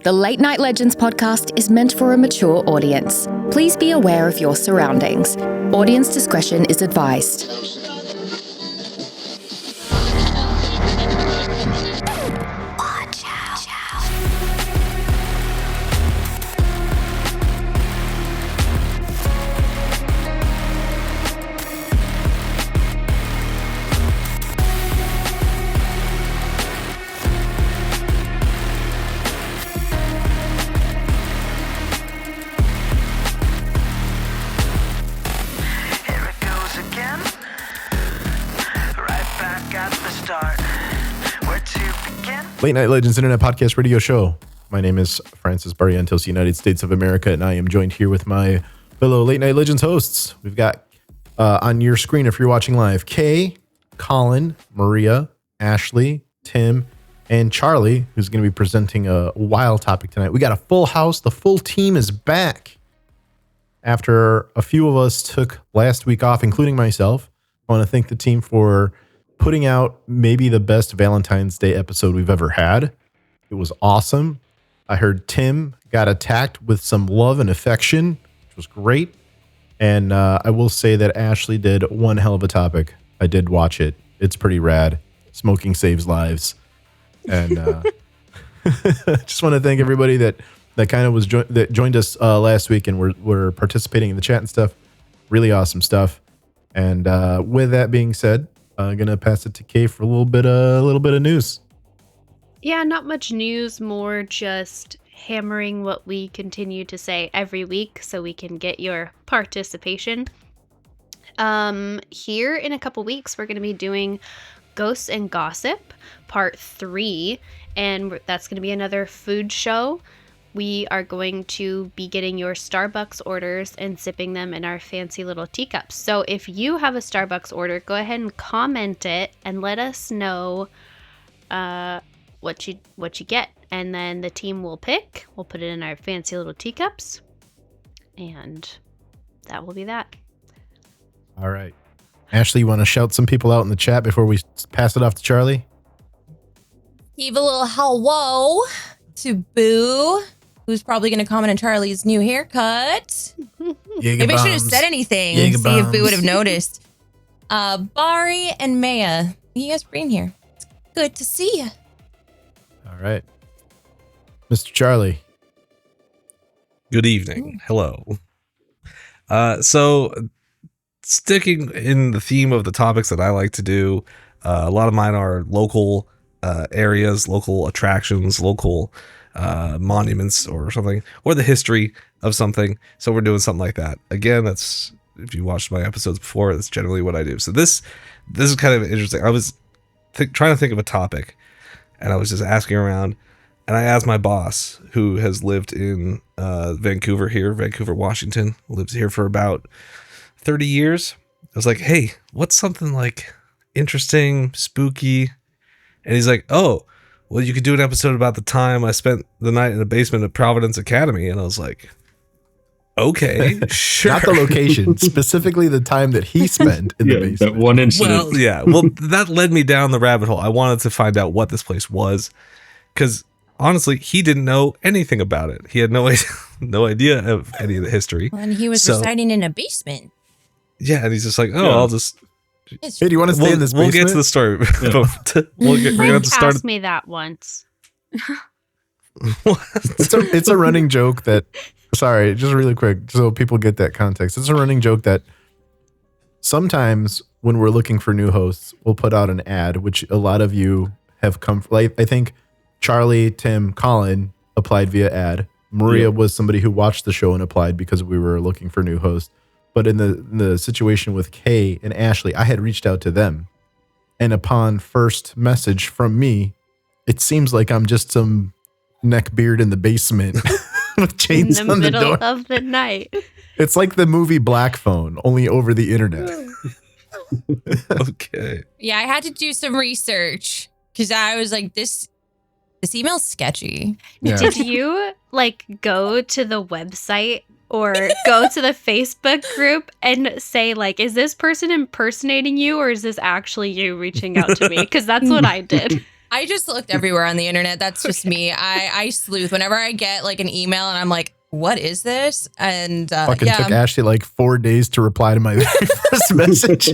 The Late Night Legends podcast is meant for a mature audience. Please be aware of your surroundings. Audience discretion is advised. Watch out. Late Night Legends Internet Podcast Radio Show. My name is Francis Barrientos, United States of America, and I am joined here with my fellow Late Night Legends hosts. We've got on your screen, if you're watching live, Kay, Colin, Maria, Ashley, Tim, and Charlie, who's going to be presenting a wild topic tonight. We got a full house. The full team is back. After a few of us took last week off, including myself, I want to thank the team for putting out maybe the best Valentine's Day episode we've ever had. It was awesome. I heard Tim got attacked with some love and affection, which was great. And I will say that Ashley did one hell of a topic. I did watch it. It's pretty rad. Smoking saves lives. And just want to thank everybody that kind of was that joined us last week and were participating in the chat and stuff. Really awesome stuff. And with that being said, I'm going to pass it to Kay for a little bit of news. Yeah, not much news, more just hammering what we continue to say every week so we can get your participation. Here in a couple weeks, we're going to be doing Ghosts and Gossip, part 3, and that's going to be another food show. We are going to be getting your Starbucks orders and sipping them in our fancy little teacups. So if you have a Starbucks order, go ahead and comment it and let us know what you get. And then the team will pick. We'll put it in our fancy little teacups. And that will be that. All right. Ashley, you want to shout some people out in the chat before we pass it off to Charlie? Give a little hello to Boo, who's probably going to comment on Charlie's new haircut. Maybe I should have said anything. See if Boo would have noticed. Bari and Maya, you guys for being here. It's good to see you. All right. Mr. Charlie. Good evening. Hello. So sticking in the theme of the topics that I like to do, a lot of mine are local areas, local attractions, local monuments or something, or the history of something. So we're doing something like that. Again, that's, if you watched my episodes before, that's generally what I do. So this is kind of interesting. I was trying to think of a topic, and I was just asking around, and I asked my boss, who has lived in Vancouver, Washington, lives here for about 30 years. I was like, hey, what's something like interesting, spooky? And he's like, oh, well, you could do an episode about the time I spent the night in the basement of Providence Academy. And I was like, okay, sure. Not the location, specifically the time that he spent in the basement. That one incident. Well, yeah. Well, that led me down the rabbit hole. I wanted to find out what this place was, because honestly, he didn't know anything about it. He had no idea of any of the history. Well, and he was residing in a basement. Yeah, and he's just like, oh, I'll just... Hey, do you want to stay in this basement? We'll get to the story. We're going to start. Asked me that once. It's a running joke that, sorry, just really quick, so people get that context. It's a running joke that sometimes when we're looking for new hosts, we'll put out an ad, which a lot of you have come, like, I think Charlie, Tim, Colin applied via ad. Maria was somebody who watched the show and applied because we were looking for new hosts. But in the situation with Kay and Ashley, I had reached out to them. And upon first message from me, it seems like I'm just some neckbeard in the basement with chains on the door. In the middle of the night. It's like the movie Black Phone, only over the internet. Okay. Yeah, I had to do some research because I was like, this email's sketchy. Yeah. Did you go to the website or go to the Facebook group and say, is this person impersonating you, or is this actually you reaching out to me? Because that's what I did. I just looked everywhere on the internet. That's just me. I sleuth whenever I get like an email and I'm like, what is this? And Fucking took Ashley like 4 days to reply to my very first message.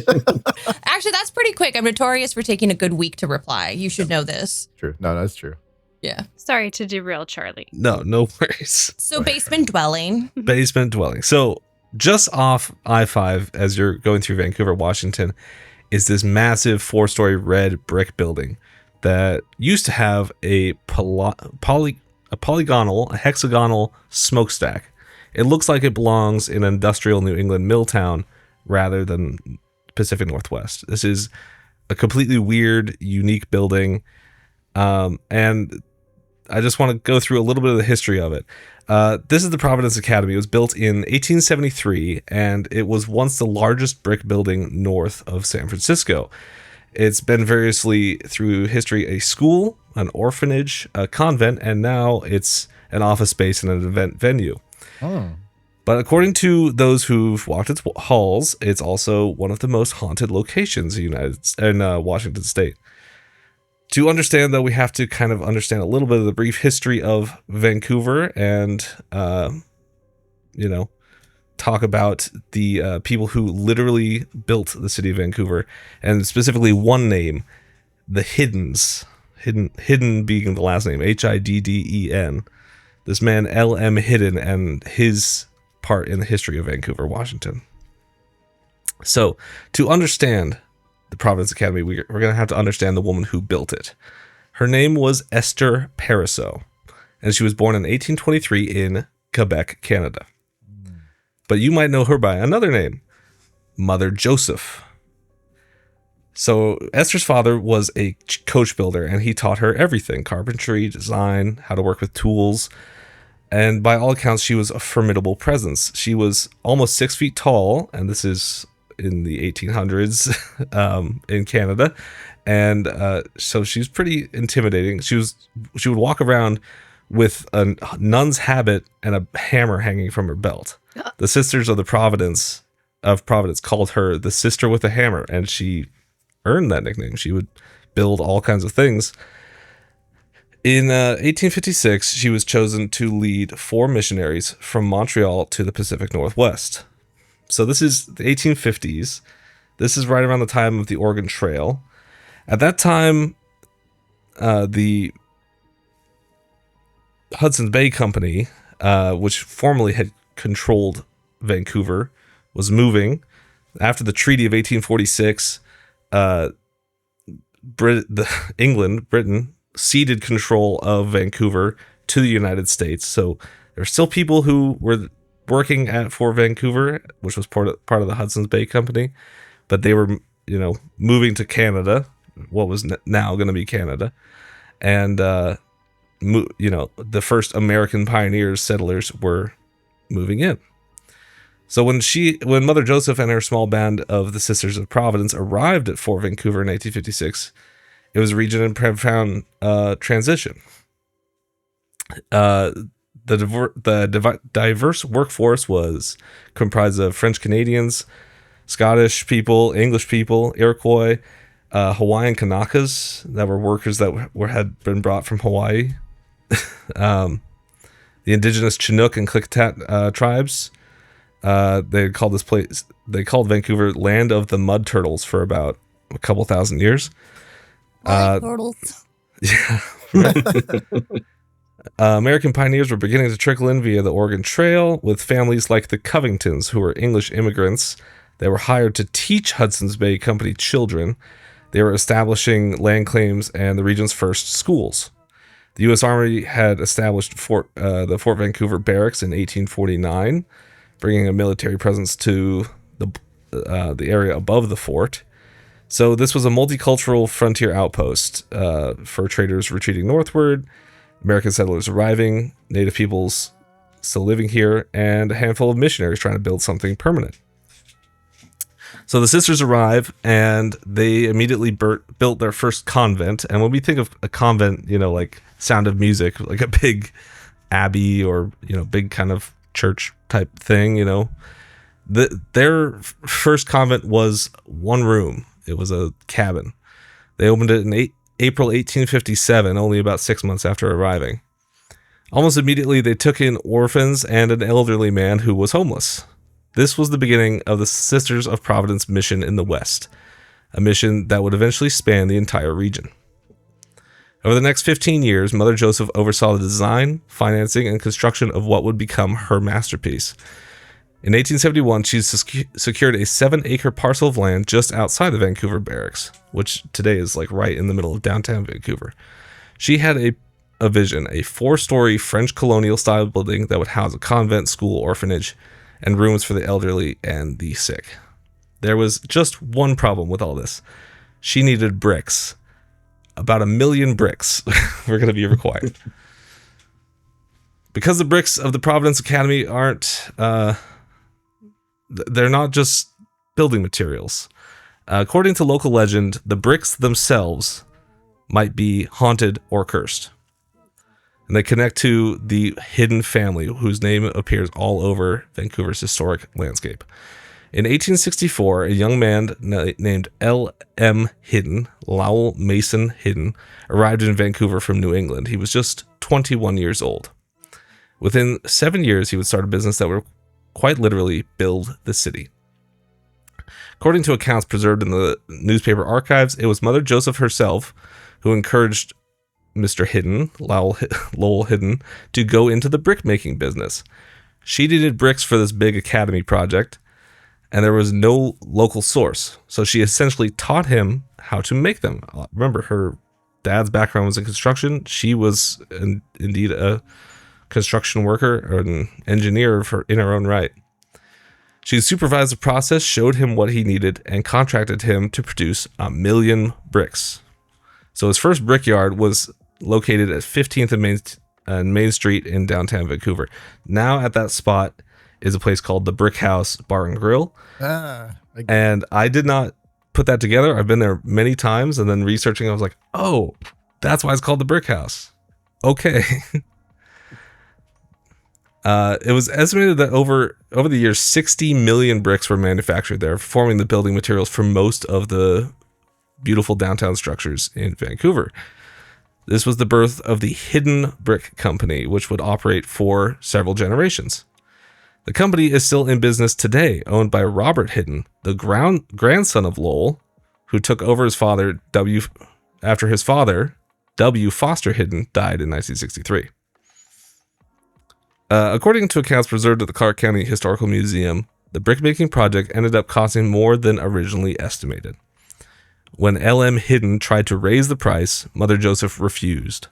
Actually, that's pretty quick. I'm notorious for taking a good week to reply. You should know this. True. No, that's true. Yeah. Sorry to derail Charlie. No worries. So basement dwelling. Basement dwelling. So just off I-5 as you're going through Vancouver, Washington, is this massive 4-story red brick building that used to have a hexagonal smokestack. It looks like it belongs in industrial New England mill town rather than Pacific Northwest. This is a completely weird, unique building. And I just want to go through a little bit of the history of it. This is the Providence Academy. It was built in 1873, and it was once the largest brick building north of San Francisco. It's been variously through history a school, an orphanage, a convent, and now it's an office space and an event venue. Oh. But according to those who've walked its halls, it's also one of the most haunted locations in Washington State. To understand, though, we have to kind of understand a little bit of the brief history of Vancouver and, talk about the people who literally built the city of Vancouver, and specifically one name, the Hiddens. Hidden being the last name, Hidden. This man, L.M. Hidden, and his part in the history of Vancouver, Washington. So, to understand the Providence Academy, we're going to have to understand the woman who built it. Her name was Esther Pariseau, and she was born in 1823 in Quebec, Canada. But you might know her by another name, Mother Joseph. So Esther's father was a coach builder, and he taught her everything: carpentry, design, how to work with tools. And by all accounts, she was a formidable presence. She was almost 6 feet tall, and this is in the 1800s in Canada. And so she's pretty intimidating. She would walk around with a nun's habit and a hammer hanging from her belt. The Sisters of Providence called her the Sister with a Hammer, and she earned that nickname. She would build all kinds of things. In 1856, she was chosen to lead 4 missionaries from Montreal to the Pacific Northwest. So this is the 1850s. This is right around the time of the Oregon Trail. At that time, the Hudson's Bay Company, which formerly had controlled Vancouver, was moving. After the Treaty of 1846, Britain ceded control of Vancouver to the United States. So there were still people who were working at Fort Vancouver, which was part of the Hudson's Bay Company, but they were, moving to Canada, what was now going to be Canada, and the first American pioneers, settlers, were moving in. So when Mother Joseph and her small band of the Sisters of Providence arrived at Fort Vancouver in 1856, it was a region in profound transition. The diverse workforce was comprised of French Canadians, Scottish people, English people, Iroquois, Hawaiian Kanakas that were workers that had been brought from Hawaii, the indigenous Chinook and Klickitat tribes. They called Vancouver Land of the Mud Turtles for about a couple thousand years. Turtles. Yeah. American pioneers were beginning to trickle in via the Oregon Trail, with families like the Covingtons, who were English immigrants. They were hired to teach Hudson's Bay Company children. They were establishing land claims and the region's first schools. The U.S. Army had established the Fort Vancouver Barracks in 1849, bringing a military presence to the area above the fort. So this was a multicultural frontier outpost, fur traders retreating northward, American settlers arriving, Native peoples still living here, and a handful of missionaries trying to build something permanent. So the sisters arrive, and they immediately built their first convent. And when we think of a convent, like Sound of Music, like a big abbey or, big kind of church type thing, their first convent was one room. It was a cabin. They opened it in April 1857, only about 6 months after arriving. Almost immediately, they took in orphans and an elderly man who was homeless. This was the beginning of the Sisters of Providence mission in the West, a mission that would eventually span the entire region. Over the next 15 years, Mother Joseph oversaw the design, financing, and construction of what would become her masterpiece. In 1871, she secured a 7-acre parcel of land just outside the Vancouver barracks, which today is like right in the middle of downtown Vancouver. She had a vision, a 4-story French colonial-style building that would house a convent, school, orphanage, and rooms for the elderly and the sick. There was just one problem with all this. She needed bricks. About 1 million bricks were going to be required. Because the bricks of the Providence Academy aren't... they're not just building materials. According to local legend, the bricks themselves might be haunted or cursed. And they connect to the hidden family, whose name appears all over Vancouver's historic landscape. In 1864, a young man named L.M. Hidden, Lowell Mason Hidden, arrived in Vancouver from New England. He was just 21 years old. Within 7 years, he would start a business that would quite literally build the city. According to accounts preserved in the newspaper archives, it was Mother Joseph herself who encouraged Mr. Hidden, Lowell Hidden, to go into the brick-making business. She needed bricks for this big academy project, and there was no local source. So she essentially taught him how to make them. Remember, her dad's background was in construction. She was indeed a construction worker or an engineer in her own right. She supervised the process, showed him what he needed, and contracted him to produce 1 million bricks. So his first brickyard was located at 15th and Main Street in downtown Vancouver. Now at that spot is a place called the Brick House Bar and Grill. And I did not put that together. I've been there many times, and then researching, I was like, oh, that's why it's called the Brick House. Okay. It was estimated that over the years, 60 million bricks were manufactured there, forming the building materials for most of the beautiful downtown structures in Vancouver. This was the birth of the Hidden Brick Company, which would operate for several generations. The company is still in business today, owned by Robert Hidden, the grandson of Lowell, who took over his father, after his father, W. Foster Hidden, died in 1963. According to accounts preserved at the Clark County Historical Museum, the brickmaking project ended up costing more than originally estimated. When L.M. Hidden tried to raise the price, Mother Joseph refused.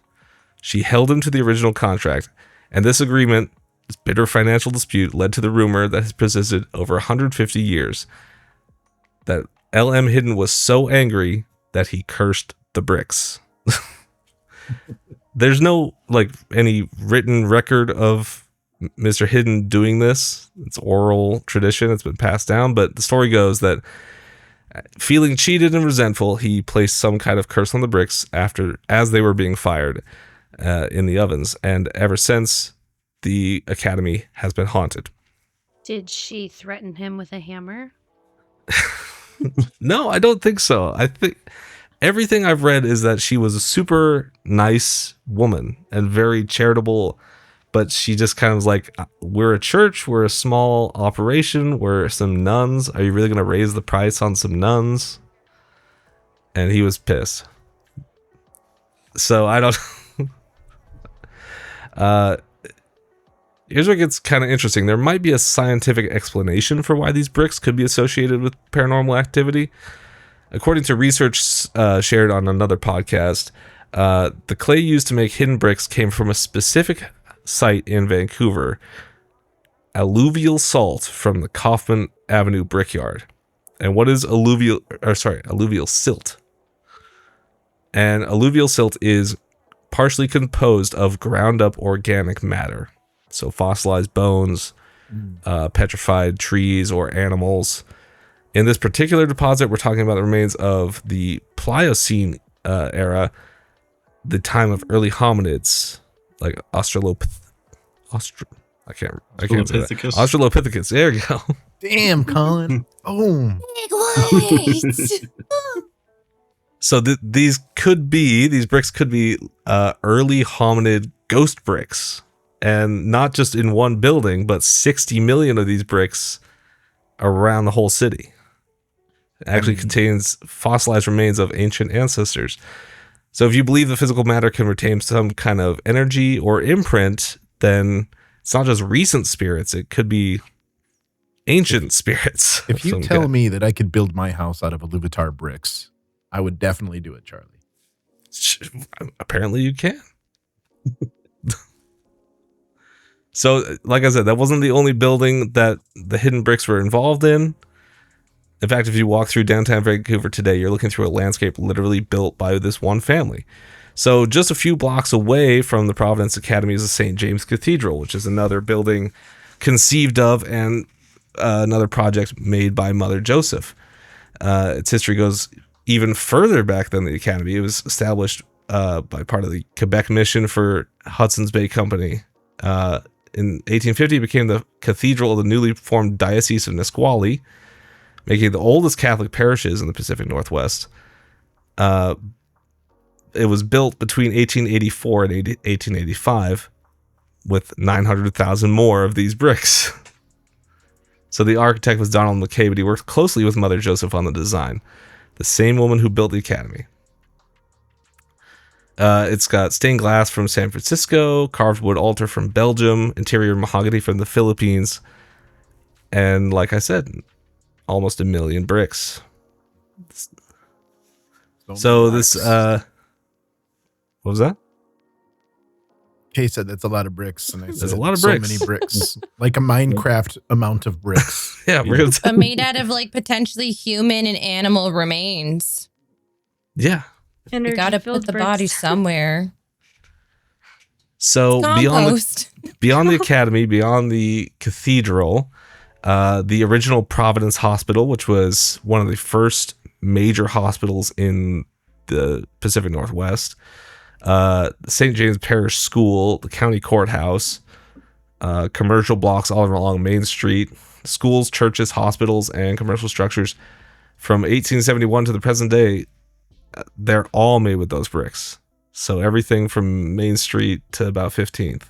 She held him to the original contract, and this agreement, this bitter financial dispute, led to the rumor that has persisted over 150 years that L.M. Hidden was so angry that he cursed the bricks. There's no any written record of Mr. Hidden doing this. It's oral tradition. It's been passed down, but the story goes that feeling cheated and resentful, he placed some kind of curse on the bricks as they were being fired in the ovens, and ever since, the academy has been haunted. Did she threaten him with a hammer? No, I don't think so. I think everything I've read is that she was a super nice woman and very charitable, but she just kind of was like, we're a church, we're a small operation, we're some nuns. Are you really going to raise the price on some nuns? And he was pissed. So I don't... Here's where it gets kind of interesting. There might be a scientific explanation for why these bricks could be associated with paranormal activity. According to research shared on another podcast, the clay used to make hidden bricks came from a specific site in Vancouver, alluvial salt from the Kaufman Avenue Brickyard. And what is alluvial silt? And alluvial silt is partially composed of ground up organic matter. So fossilized bones, petrified trees or animals. In this particular deposit, we're talking about the remains of the Pliocene era, the time of early hominids, like Australopithecus. There you go. Damn, Colin. Boom. So these bricks could be early hominid ghost bricks, and not just in one building, but 60 million of these bricks around the whole city. It actually contains fossilized remains of ancient ancestors. So if you believe the physical matter can retain some kind of energy or imprint, then it's not just recent spirits, it could be ancient spirits. If you tell me that I could build my house out of Iluvatar bricks, I would definitely do it, Charlie. Apparently you can. So, like I said, that wasn't the only building that the hidden bricks were involved in. In fact, if you walk through downtown Vancouver today, you're looking through a landscape literally built by this one family. So just a few blocks away from the Providence Academy is the St. James Cathedral, which is another building conceived of and another project made by Mother Joseph. Its history goes even further back than the Academy. It was established by part of the Quebec Mission for Hudson's Bay Company. In 1850, it became the cathedral of the newly formed Diocese of Nisqually, making it the oldest Catholic parishes in the Pacific Northwest. It was built between 1884 and 1885 with 900,000 more of these bricks. So the architect was Donald McKay, but he worked closely with Mother Joseph on the design, the same woman who built the Academy. It's got stained glass from San Francisco, carved wood altar from Belgium, interior mahogany from the Philippines, and like I said, almost 1 million bricks. So this, what was that? Kay said that's a lot of bricks, and I said there's a lot of bricks. So many bricks, like a Minecraft amount of bricks. Yeah, but made out of like potentially human and animal remains. Yeah. You gotta put the body somewhere. So beyond the Academy, beyond the cathedral, the original Providence Hospital, which was one of the first major hospitals in the Pacific Northwest, St. James Parish School, the county courthouse, commercial blocks all along Main Street, schools, churches, hospitals, and commercial structures from 1871 to the present day, they're all made with those bricks. So everything from Main Street to about 15th.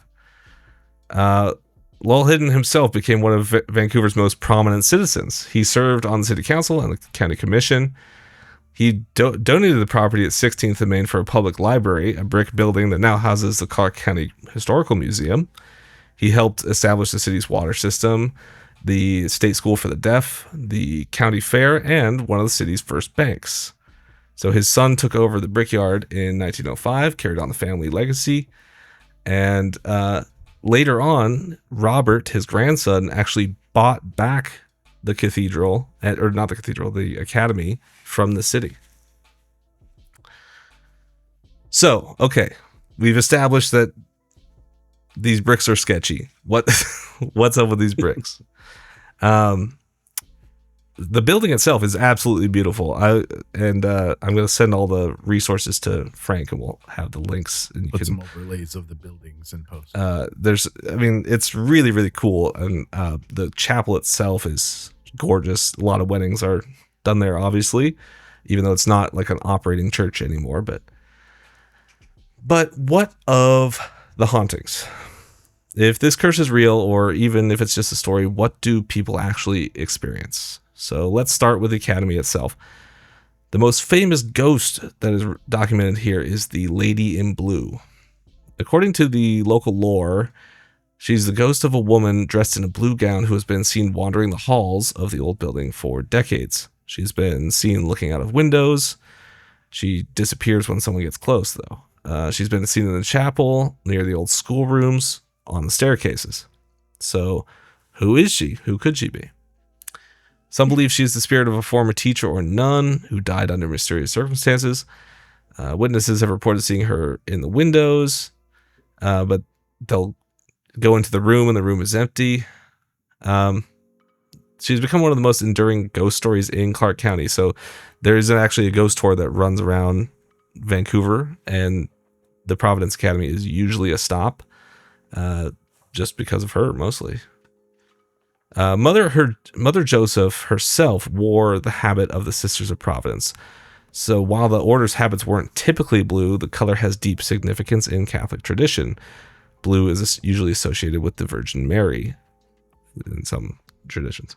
Lowell Hidden himself became one of Vancouver's most prominent citizens. He served on the city council and the county commission. He donated the property at 16th and Main for a public library, a brick building that now houses the Clark County Historical Museum. He helped establish the city's water system, the state school for the deaf, the county fair, and one of the city's first banks. So his son took over the brickyard in 1905, carried on the family legacy, and later on, Robert, his grandson, actually bought back the cathedral, or not the cathedral, the academy, from the city. So, okay, we've established that these bricks are sketchy. What's up with these bricks? The building itself is absolutely beautiful. I'm going to send all the resources to Frank, and we'll have the links. And put some overlays of the buildings and post. It's really, really cool. And the chapel itself is gorgeous. A lot of weddings are done there, obviously, even though it's not like an operating church anymore. But what of the hauntings? If this curse is real, or even if it's just a story, what do people actually experience? So let's start with the Academy itself. The most famous ghost that is documented here is the Lady in Blue. According to the local lore, she's the ghost of a woman dressed in a blue gown who has been seen wandering the halls of the old building for decades. She's been seen looking out of windows. She disappears when someone gets close, though. She's been seen in the chapel, near the old schoolrooms, on the staircases. So who is she? Who could she be? Some believe she is the spirit of a former teacher or nun who died under mysterious circumstances. Witnesses have reported seeing her in the windows, but they'll go into the room and the room is empty. She's become one of the most enduring ghost stories in Clark County. So there is actually a ghost tour that runs around Vancouver, and the Providence Academy is usually a stop, just because of her mostly. Mother Joseph herself wore the habit of the Sisters of Providence. So while the order's habits weren't typically blue, the color has deep significance in Catholic tradition. Blue is usually associated with the Virgin Mary in some traditions.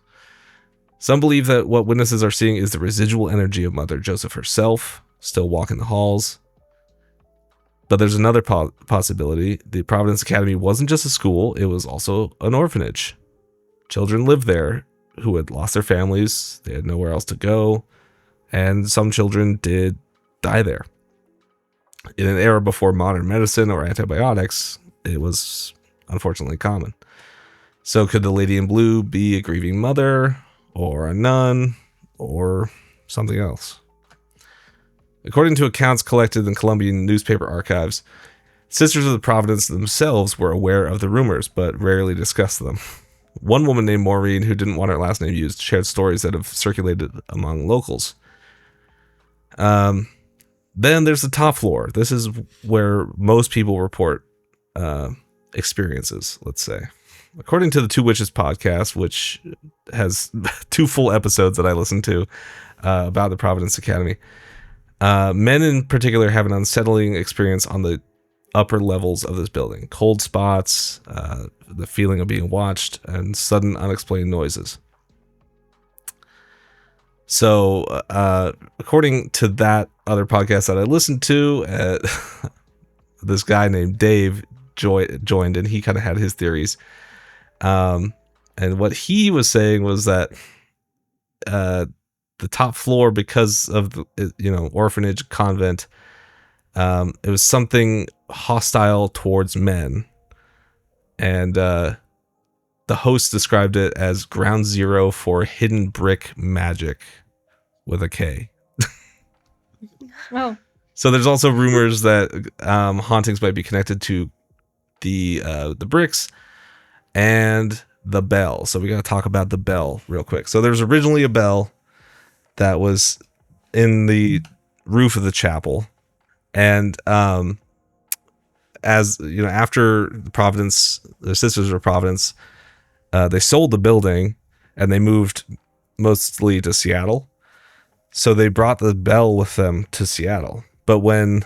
Some believe that what witnesses are seeing is the residual energy of Mother Joseph herself, still walking the halls. But there's another possibility. The Providence Academy wasn't just a school, it was also an orphanage. Children lived there who had lost their families, they had nowhere else to go, and some children did die there. In an era before modern medicine or antibiotics, it was unfortunately common. So could the lady in blue be a grieving mother, or a nun, or something else? According to accounts collected in Colombian newspaper archives, Sisters of the Providence themselves were aware of the rumors, but rarely discussed them. One woman named Maureen, who didn't want her last name used, shared stories that have circulated among locals. Then there's the top floor. This is where most people report experiences, let's say. According to the Two Witches podcast, which has 2 full episodes that I listened to about the Providence Academy, men in particular have an unsettling experience on the upper levels of this building. Cold spots, the feeling of being watched, and sudden unexplained noises. So, according to that other podcast that I listened to, this guy named Dave joined, and he kind of had his theories. And what he was saying was that the top floor, because of the orphanage, convent, it was something hostile towards men, and the host described it as ground zero for hidden brick magic with a K. Oh. So there's also rumors that hauntings might be connected to the bricks and the bell. So we got to talk about the bell real quick. So there's originally a bell that was in the roof of the chapel, and as you know, after the Sisters of Providence, they sold the building and they moved mostly to Seattle. So they brought the bell with them to Seattle. But when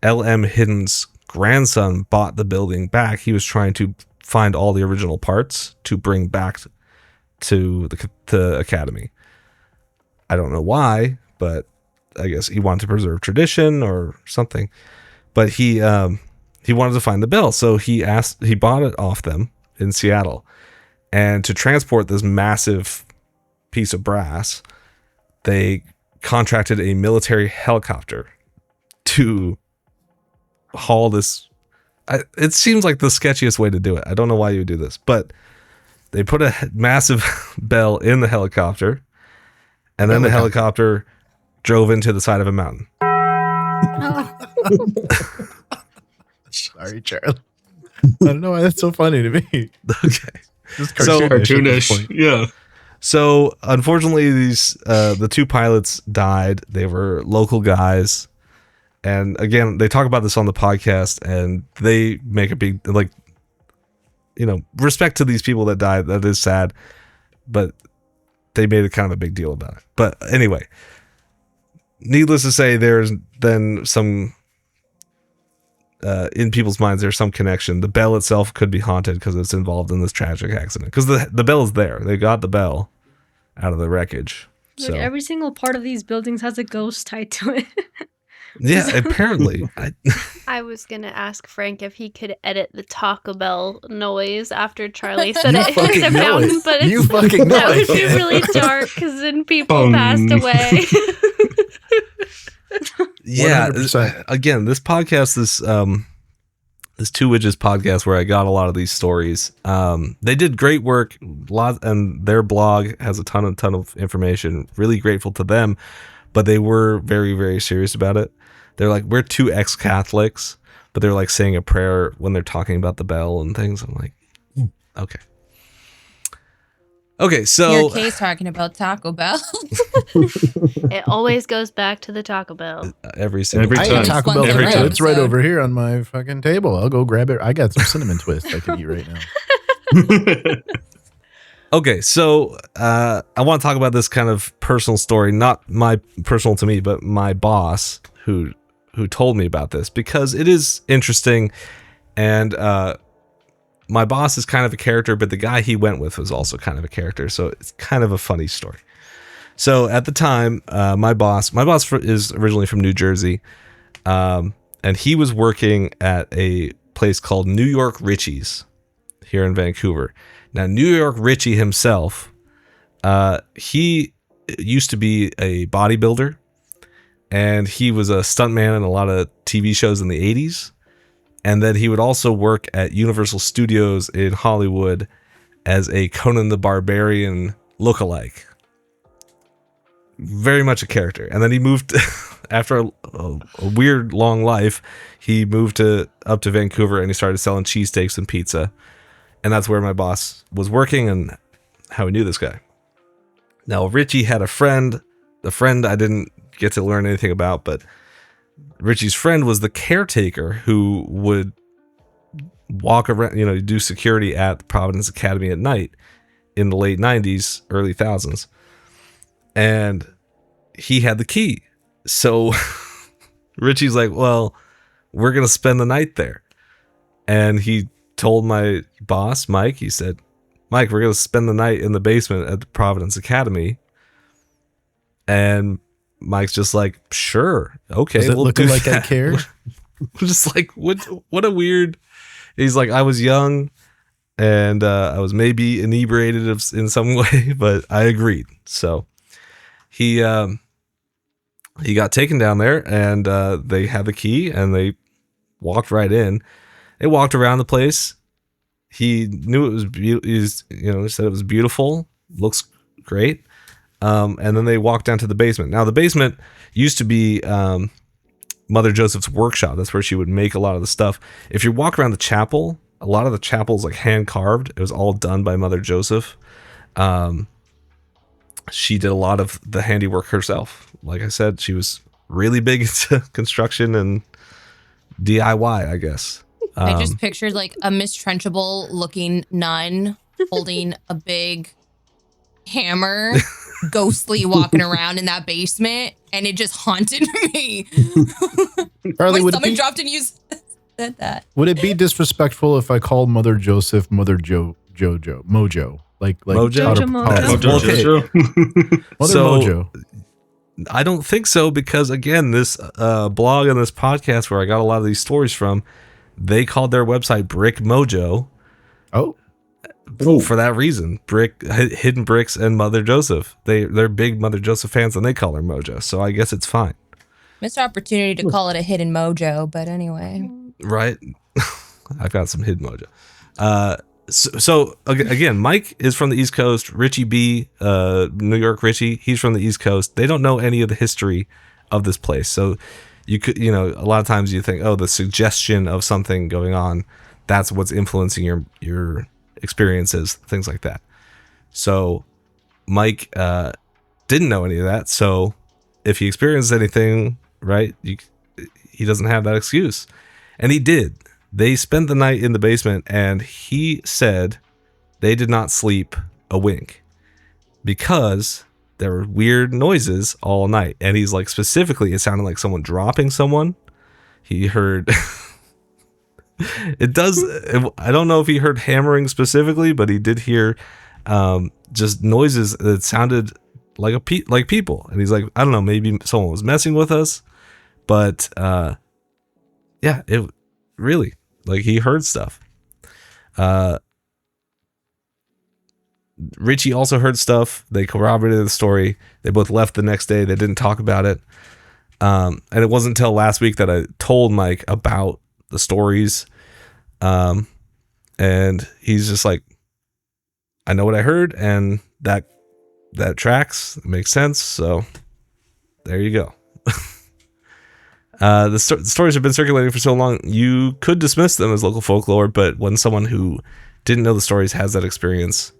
L.M. Hidden's grandson bought the building back, he was trying to find all the original parts to bring back to the Academy. I don't know why, but I guess he wanted to preserve tradition or something. But he wanted to find the bell, so he bought it off them in Seattle. And to transport this massive piece of brass, they contracted a military helicopter to haul this. It seems like the sketchiest way to do it. I don't know why you would do this, but they put a massive bell in the helicopter, and then the helicopter drove into the side of a mountain. Sorry, Charlie. I don't know why that's so funny to me. Okay. So cartoonish. Yeah. So unfortunately, the 2 pilots died. They were local guys. And again, they talk about this on the podcast, and they make a big, respect to these people that died. That is sad, but they made it kind of a big deal about it. But anyway, needless to say, there's then some, in people's minds, there's some connection. The bell itself could be haunted because it's involved in this tragic accident. Because the bell is there. They got the bell out of the wreckage. Like every single part of these buildings has a ghost tied to it. Yeah, apparently. I was going to ask Frank if he could edit the Taco Bell noise after Charlie said it in the mountain, but you fucking know that it. would be really dark because then people passed away. Yeah, 100%. Again, this podcast, this Two Witches podcast, where I got a lot of these stories. They did great work, and their blog has a ton of information. Really grateful to them, but they were very, very serious about it. They're like, we're 2 ex-Catholics, but they're like saying a prayer when they're talking about the bell and things. I'm like, okay. Okay, so Your case talking about Taco Bell. It always goes back to the Taco Bell. every single Every I time. ate Taco Bell Every too. time. It's right over here on my fucking table. I'll go grab it. I got some cinnamon twist I could eat right now. Okay, so I want to talk about this kind of personal story, not my personal to me, but my boss who told me about this, because it is interesting. And my boss is kind of a character, but the guy he went with was also kind of a character, so it's kind of a funny story. So at the time, my boss is originally from New Jersey, and he was working at a place called New York Richie's here in Vancouver. Now, New York Richie himself, he used to be a bodybuilder, and he was a stuntman in a lot of TV shows in the 80s. And then he would also work at Universal Studios in Hollywood as a Conan the Barbarian lookalike. Very much a character. And then he moved, after a weird long life, he moved up to Vancouver, and he started selling cheesesteaks and pizza. And that's where my boss was working and how he knew this guy. Now, Richie had a friend. The friend I didn't get to learn anything about, but Richie's friend was the caretaker who would walk around, do security at the Providence Academy at night in the late 90s, early thousands. And he had the key. So Richie's like, well, we're going to spend the night there. And he told my boss, Mike, he said, Mike, we're going to spend the night in the basement at the Providence Academy. And Mike's just like, sure, okay. Does it we'll look do like that. I care? Just like, what a weird. He's like, I was young and I was maybe inebriated in some way, but I agreed. So he got taken down there, and they had the key, and they walked right in. They walked around the place. He knew it was beautiful. He said it was beautiful, looks great. And then they walked down to the basement. Now, the basement used to be Mother Joseph's workshop. That's where she would make a lot of the stuff. If you walk around the chapel, a lot of the chapel's like hand carved. It was all done by Mother Joseph. She did a lot of the handiwork herself. Like I said, she was really big into construction and DIY, I guess. I just pictured like a Miss Trunchbull looking nun holding a big hammer, ghostly walking around in that basement, and it just haunted me. Charlie, My stomach dropped and you said that. Would it be disrespectful if I called Mother Joseph Mother Mojo? Like Mojo? Okay. Mother So- Mojo. I don't think so, because again, this blog and this podcast where I got a lot of these stories from, they called their website Brick Mojo. Oh, For that reason, Hidden Bricks and Mother Joseph. They're big Mother Joseph fans, and they call her Mojo. So I guess it's fine, Missed opportunity to call it a hidden mojo, but anyway. right? I've got some hidden mojo. So again, Mike is from the East Coast. Richie B, New York Richie, he's from the East Coast. They don't know any of the history of this place. So you could, a lot of times you think, oh, the suggestion of something going on, that's what's influencing your experiences, things like that. So Mike didn't know any of that. So if he experienced anything, right, he doesn't have that excuse. And he did. They spent the night in the basement, and he said they did not sleep a wink because there were weird noises all night. And he's like, specifically, it sounded like someone dropping someone. He heard... It does. I don't know if he heard hammering specifically, but he did hear just noises that sounded like like people. And he's like, I don't know, maybe someone was messing with us, but yeah, it really, like, he heard stuff. Richie also heard stuff. They corroborated the story. They both left the next day. They didn't talk about it. And it wasn't until last week that I told Mike about the stories. And he's just like, I know what I heard, and that tracks. It makes sense. So there you go. The stories have been circulating for so long, you could dismiss them as local folklore, but when someone who didn't know the stories has that experience,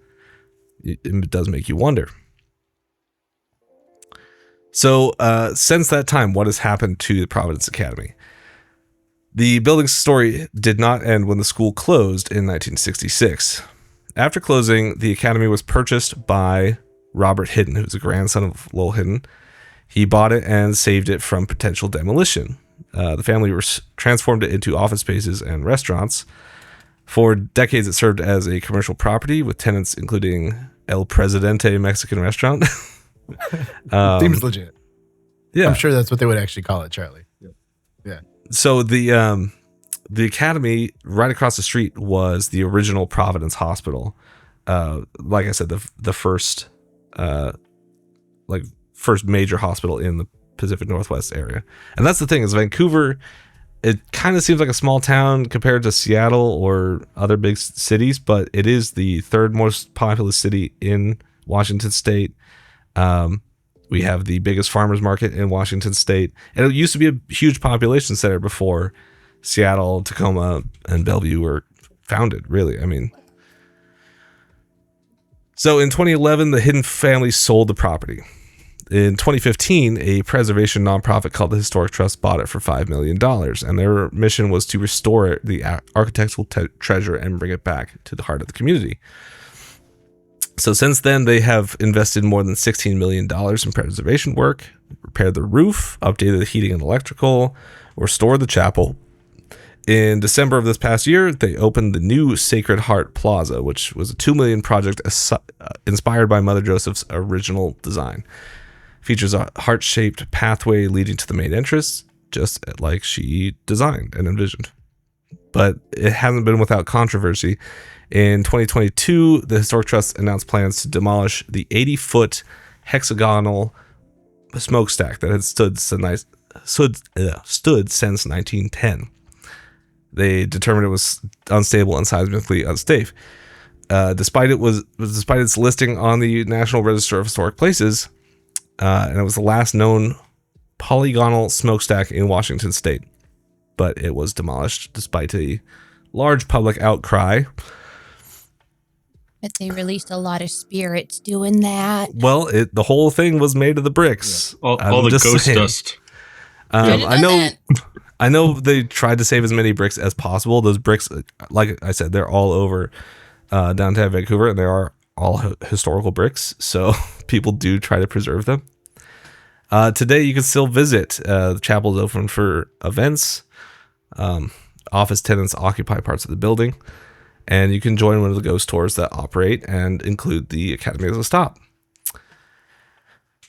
it does make you wonder. So since that time, what has happened to the Providence Academy? The building's story did not end when the school closed in 1966. After closing, the academy was purchased by Robert Hidden, who's a grandson of Lowell Hidden. He bought it and saved it from potential demolition. The family transformed it into office spaces and restaurants. For decades, it served as a commercial property with tenants including El Presidente Mexican restaurant. Seems legit. Yeah, I'm sure that's what they would actually call it, Charlie. Yeah. So the academy right across the street was the original Providence Hospital. Like I said, the first major hospital in the Pacific Northwest area. And that's the thing, is Vancouver, it kind of seems like a small town compared to Seattle or other big cities, but it is the third most populous city in Washington State. We have the biggest farmers market in Washington State, and it used to be a huge population center before Seattle, Tacoma, and Bellevue were founded, really. I mean, so in 2011, the Hidden family sold the property. In 2015, a preservation nonprofit called the Historic Trust bought it for $5 million, and their mission was to restore the architectural treasure and bring it back to the heart of the community. So since then, they have invested more than $16 million in preservation work, repaired the roof, updated the heating and electrical, restored the chapel. In December of this past year, they opened the new Sacred Heart Plaza, which was a $2 million project inspired by Mother Joseph's original design. Features a heart-shaped pathway leading to the main entrance, just like she designed and envisioned. But it hasn't been without controversy. In 2022, the Historic Trust announced plans to demolish the 80-foot hexagonal smokestack that had stood since 1910. They determined it was unstable and seismically unsafe. Despite its listing on the National Register of Historic Places, and it was the last known polygonal smokestack in Washington State, but it was demolished despite a large public outcry. But they released a lot of spirits doing that. Well, the whole thing was made of the bricks. Yeah. All the ghost dust. I know they tried to save as many bricks as possible. Those bricks, like I said, they're all over downtown Vancouver, and they are all historical bricks. So people do try to preserve them. Today, you can still visit. The chapel is open for events. Office tenants occupy parts of the building, and you can join one of the ghost tours that operate and include the academy as a stop.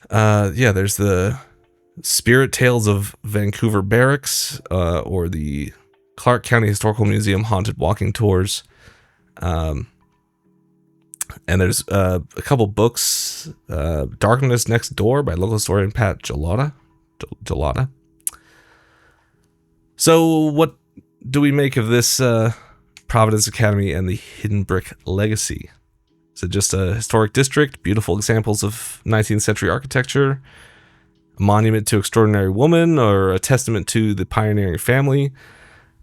There's the Spirit Tales of Vancouver Barracks, or the Clark County Historical Museum Haunted Walking Tours. And there's a couple books, Darkness Next Door by local historian Pat Gelada. So what do we make of this Providence Academy and the Hidden Brick legacy? Is it just a historic district, beautiful examples of 19th century architecture, a monument to extraordinary woman, or a testament to the pioneering family,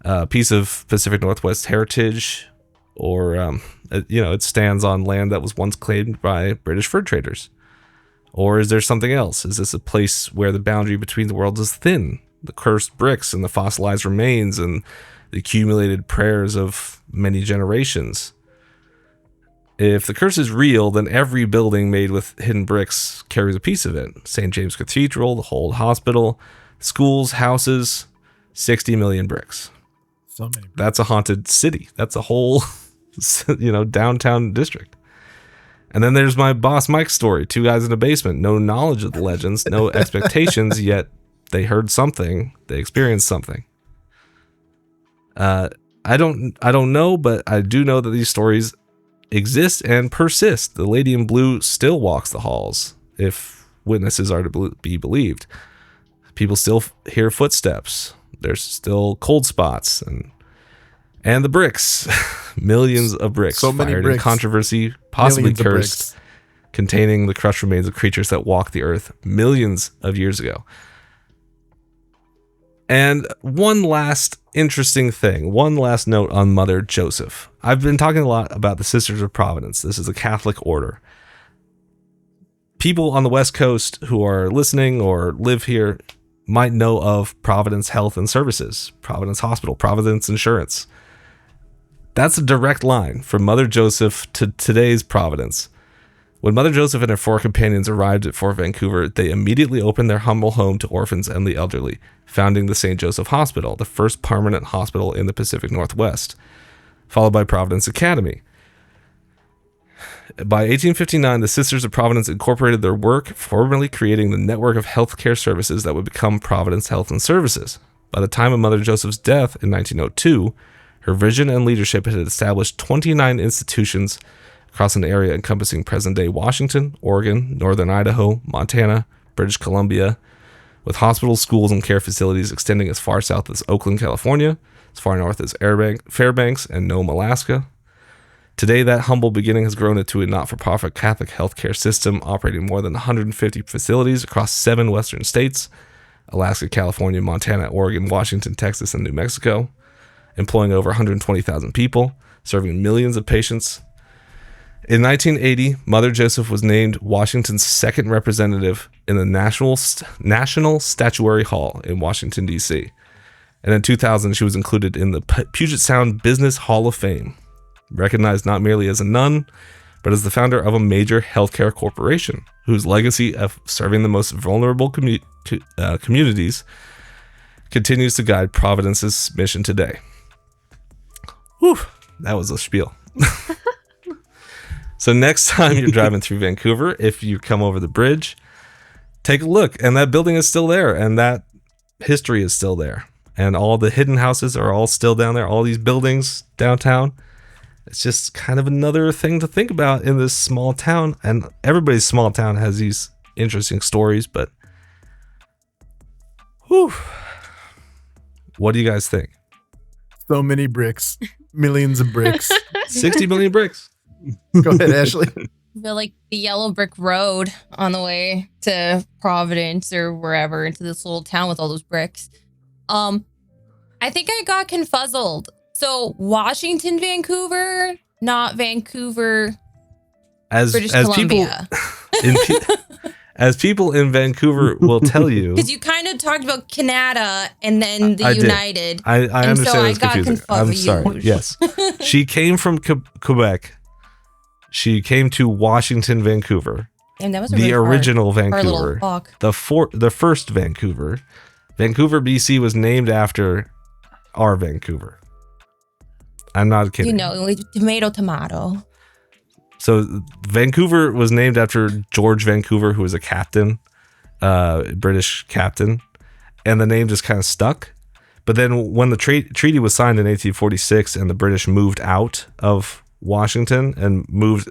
a piece of Pacific Northwest heritage, or it stands on land that was once claimed by British fur traders? Or is there something else? Is this a place where the boundary between the worlds is thin? The cursed bricks and the fossilized remains and the accumulated prayers of many generations. If the curse is real, then every building made with hidden bricks carries a piece of it. St. James Cathedral, the whole hospital, schools, houses, 60 million bricks. So many bricks. That's a haunted city. That's a whole, downtown district. And then there's my boss Mike's story. 2 guys in a basement, no knowledge of the legends, no expectations, yet they heard something. They experienced something. I don't know, but I do know that these stories exist and persist. The lady in blue still walks the halls, if witnesses are to be believed. People still hear footsteps. There's still cold spots and the bricks. Millions of bricks So many fired bricks. in controversy, possibly Millions of cursed, bricks. containing the crushed remains of creatures that walked the earth millions of years ago. And one last interesting thing, one last note on Mother Joseph. I've been talking a lot about the Sisters of Providence. This is a Catholic order. People on the West Coast who are listening or live here might know of Providence Health and Services, Providence Hospital, Providence Insurance. That's a direct line from Mother Joseph to today's Providence. When Mother Joseph and her 4 companions arrived at Fort Vancouver, they immediately opened their humble home to orphans and the elderly, founding the St. Joseph Hospital, the first permanent hospital in the Pacific Northwest, followed by Providence Academy. By 1859, the Sisters of Providence incorporated their work, formally creating the network of healthcare services that would become Providence Health and Services. By the time of Mother Joseph's death in 1902, her vision and leadership had established 29 institutions across an area encompassing present-day Washington, Oregon, northern Idaho, Montana, British Columbia, with hospitals, schools, and care facilities extending as far south as Oakland, California, as far north as Fairbanks and Nome, Alaska. Today, that humble beginning has grown into a not-for-profit Catholic healthcare system operating more than 150 facilities across 7 western states, Alaska, California, Montana, Oregon, Washington, Texas, and New Mexico, employing over 120,000 people, serving millions of patients. In 1980, Mother Joseph was named Washington's second representative in the National Statuary Hall in Washington, D.C. And in 2000, she was included in the Puget Sound Business Hall of Fame, recognized not merely as a nun, but as the founder of a major healthcare corporation whose legacy of serving the most vulnerable communities continues to guide Providence's mission today. Whew, that was a spiel. So next time you're driving through Vancouver, if you come over the bridge, take a look, and that building is still there, and that history is still there, and all the hidden houses are all still down there, all these buildings downtown. It's just kind of another thing to think about in this small town, and everybody's small town has these interesting stories, but whew, what do you guys think? So many bricks, millions of bricks. 60 million bricks. Go ahead, Ashley. I feel like the yellow brick road on the way to Providence or wherever into this little town with all those bricks. I think I got confuzzled. So Washington, Vancouver, not Vancouver, British Columbia. As people in Vancouver will tell you, because you kind of talked about Canada and then the United. I understand. So it's confusing. I'm sorry. Yes, she came from Quebec. She came to Washington, Vancouver. And that was the original Vancouver, the first Vancouver. Vancouver, BC was named after our Vancouver. I'm not kidding. You know, tomato. So Vancouver was named after George Vancouver, who was a captain, British captain, and the name just kind of stuck. But then when the treaty was signed in 1846 and the British moved out of Washington and moved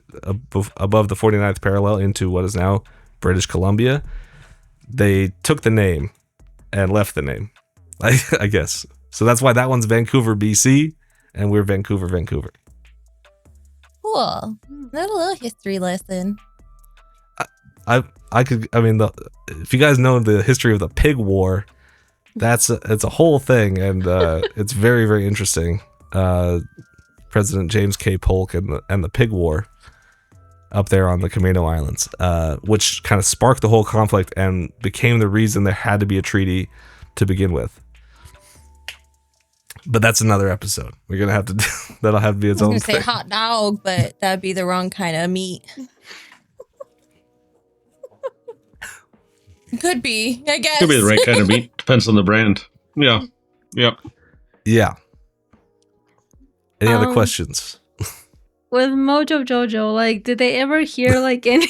above the 49th parallel into what is now British Columbia, they took the name and left the name, I guess. So that's why that one's Vancouver, BC, and we're Vancouver, Vancouver. Cool. Not a little history lesson. If you guys know the history of the Pig War, it's a whole thing, and it's very, very interesting. President James K. Polk and the Pig War up there on the Camino Islands, which kind of sparked the whole conflict and became the reason there had to be a treaty to begin with. But that's another episode. We're gonna have to that'll have to be its own thing. I was gonna say hot dog, but that'd be the wrong kind of meat. Could be, I guess. Could be the right kind of meat. Depends on the brand. Yeah. Yep. Yeah. Any other questions? With Mojo Jojo, like, did they ever hear like any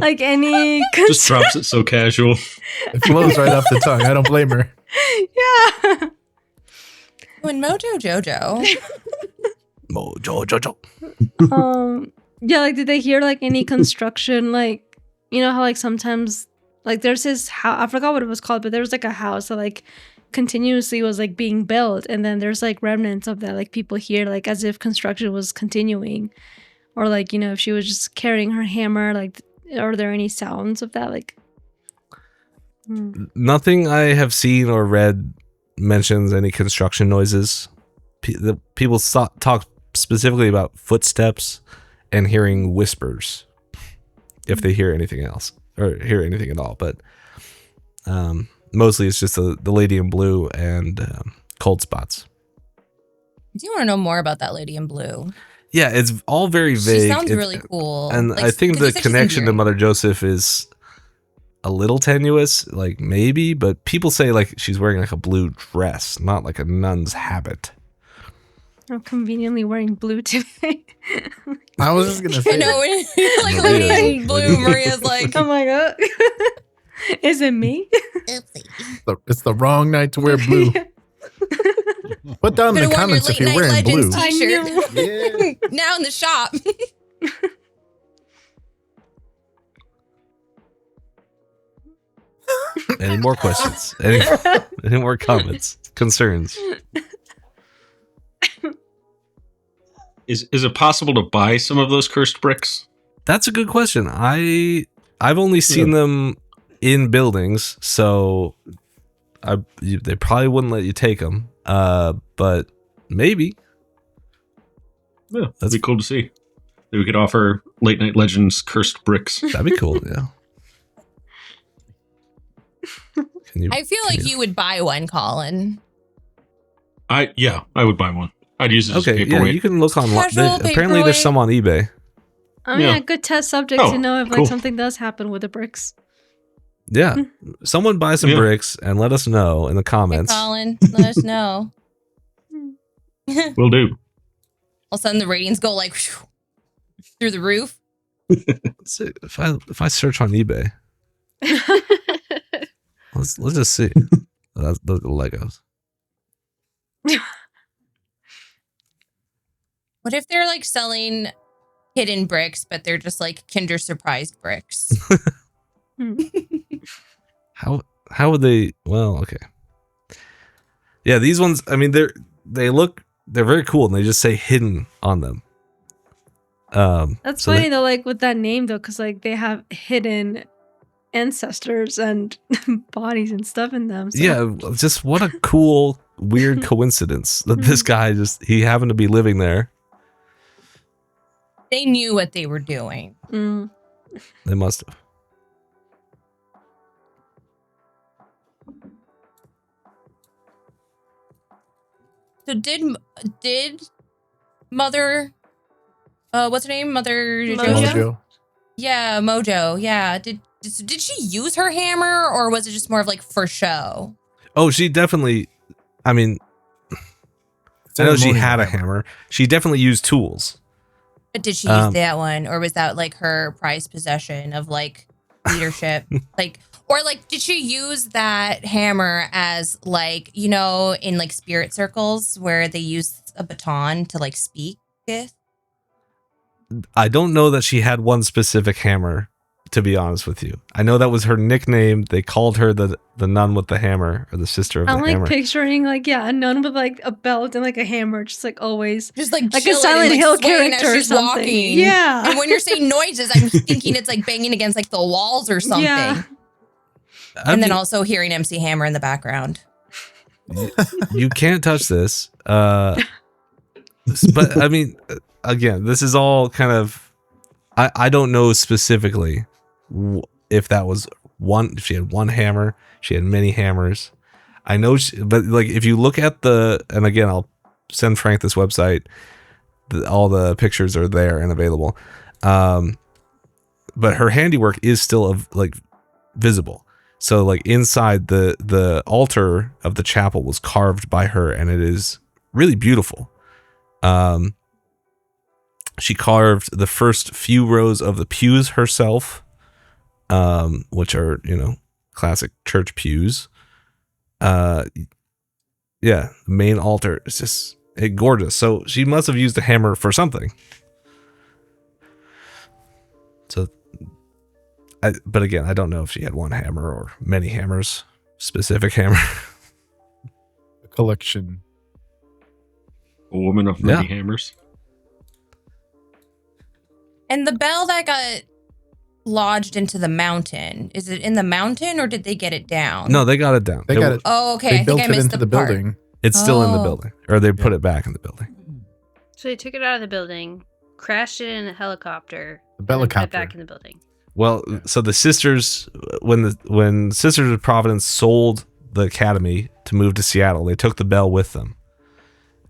like any just drops it so casual. It flows right off the tongue. I don't blame her. Yeah. When Mojo Jojo. Yeah, like, did they hear like any construction, like, you know how like sometimes like there's this house, I forgot what it was called, but there was like a house that like continuously was like being built, and then there's like remnants of that, like people hear like as if construction was continuing, or like, you know, if she was just carrying her hammer, like, are there any sounds of that? Like nothing I have seen or read mentions any construction noises. People talk specifically about footsteps and hearing whispers, if they hear anything else or hear anything at all. But mostly it's just the lady in blue and cold spots. I do want to know more about that lady in blue. Yeah, it's all very vague. She sounds really cool. And Like, I think 'cause the you said she's connection to endearing. Mother Joseph is a little tenuous, like maybe, but people say like she's wearing like a blue dress, not like a nun's habit. I'm conveniently wearing blue today. I was just gonna I say. know, like No, lady it in is. blue, Maria's like, Oh my god. Is it me? It's the wrong night to wear blue. Put down in the could've worn your comments if Late you're Night wearing blue. Legends I t-shirt. know. Yeah. Now in the shop. Any more questions? Any more comments? Concerns? Is it possible to buy some of those cursed bricks? That's a good question. I've only seen them in buildings, so they probably wouldn't let you take them. But maybe. Yeah, that'd be cool to see. Maybe we could offer Late Night Legends cursed bricks. That'd be cool. Yeah. I feel like you would buy one, Colin. I would buy one. I'd use it as a Okay, yeah, paperweight. you can look online. Casual Apparently, there's paperweight. some on eBay. I mean, Yeah. a good test subject Oh, to know if like cool. something does happen with the bricks. Yeah, someone buy some Yeah. bricks and let us know in the Hey, comments. Colin, let us know. Will do. All of a sudden, the ratings go like through the roof. Let's see, if I search on eBay, let's just see. That's the Legos. What if they're like selling hidden bricks, but they're just like Kinder Surprised bricks? How would they? Well, okay. Yeah, these ones. I mean, they're very cool, and they just say hidden on them. That's so funny though, like with that name though, because like they have hidden ancestors and bodies and stuff in them. So. Yeah, just what a cool, weird coincidence that this guy he happened to be living there. They knew what they were doing. Mm. They must have. So did Mother, what's her name? Mother Mojo? Joseph? Mojo. Yeah, Mojo. Yeah. Did she use her hammer, or was it just more of like for show? Oh, she definitely. I mean, I know she had a hammer. She definitely used tools. But did she use that one, or was that like her prized possession of like leadership? Or did she use that hammer as like, you know, in like spirit circles where they use a baton to like speak with? I don't know that she had one specific hammer, to be honest with you. I know that was her nickname. They called her the nun with the hammer, or the sister of I'm the like hammer. picturing like a nun with like a belt and like a hammer, just like always, Just like a chilling Silent and, Hill like, swaying as character or she's something. walking. Yeah. And when you're saying noises, I'm thinking it's like banging against like the walls or something. Yeah. And then also hearing MC Hammer in the background. You can't touch this. But I mean, again, this is all kind of. I don't know specifically if that was one. If she had one hammer, she had many hammers. I know, but like if you look at and again, I'll send Frank this website. All the pictures are there and available. But her handiwork is still visible. So like inside the altar of the chapel was carved by her, and it is really beautiful. She carved the first few rows of the pews herself, which are, you know, classic church pews. Yeah, the main altar is just gorgeous. So she must have used a hammer for something. So, but again, I don't know if she had one hammer or many hammers. Specific hammer. A collection. A woman of many hammers. And the bell that got lodged into the mountain, is it in the mountain or did they get it down? No, they got it down. They got it. Oh, okay. They I built think I it missed into the part. building. It's still in the Oh. building, or they put it back in the building. So they took it out of the building, crashed it in a helicopter, The and then put it Bellicopter. back in the building. Well, so the sisters, when Sisters of Providence sold the academy to move to Seattle. They took the bell with them.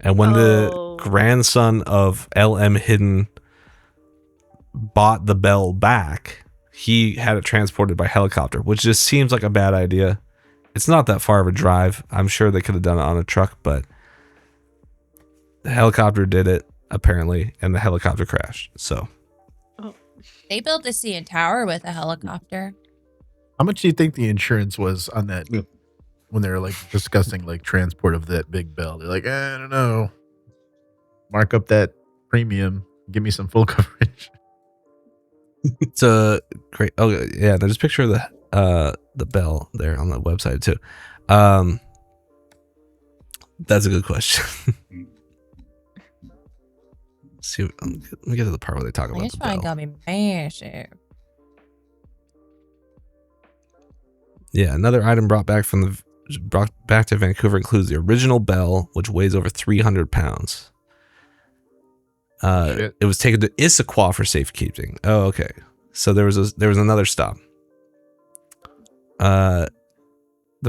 And when the grandson of L.M. Hidden bought the bell back, he had it transported by helicopter, which just seems like a bad idea. It's not that far of a drive. I'm sure they could have done it on a truck, but the helicopter did it, apparently, and the helicopter crashed. So they built the CN Tower with a helicopter. How much do you think the insurance was on that when they were like discussing like transport of that big bell? They're like, I don't know. Mark up that premium. Give me some full coverage. It's a great. Oh yeah, there's a picture of the bell there on the website too. That's a good question. See, let me get to the part where they talk about This the probably bell. got me massive. Yeah, another item brought back to Vancouver includes the original bell, which weighs over 300 pounds. It was taken to Issaquah for safekeeping. Oh, okay. So there was another stop. The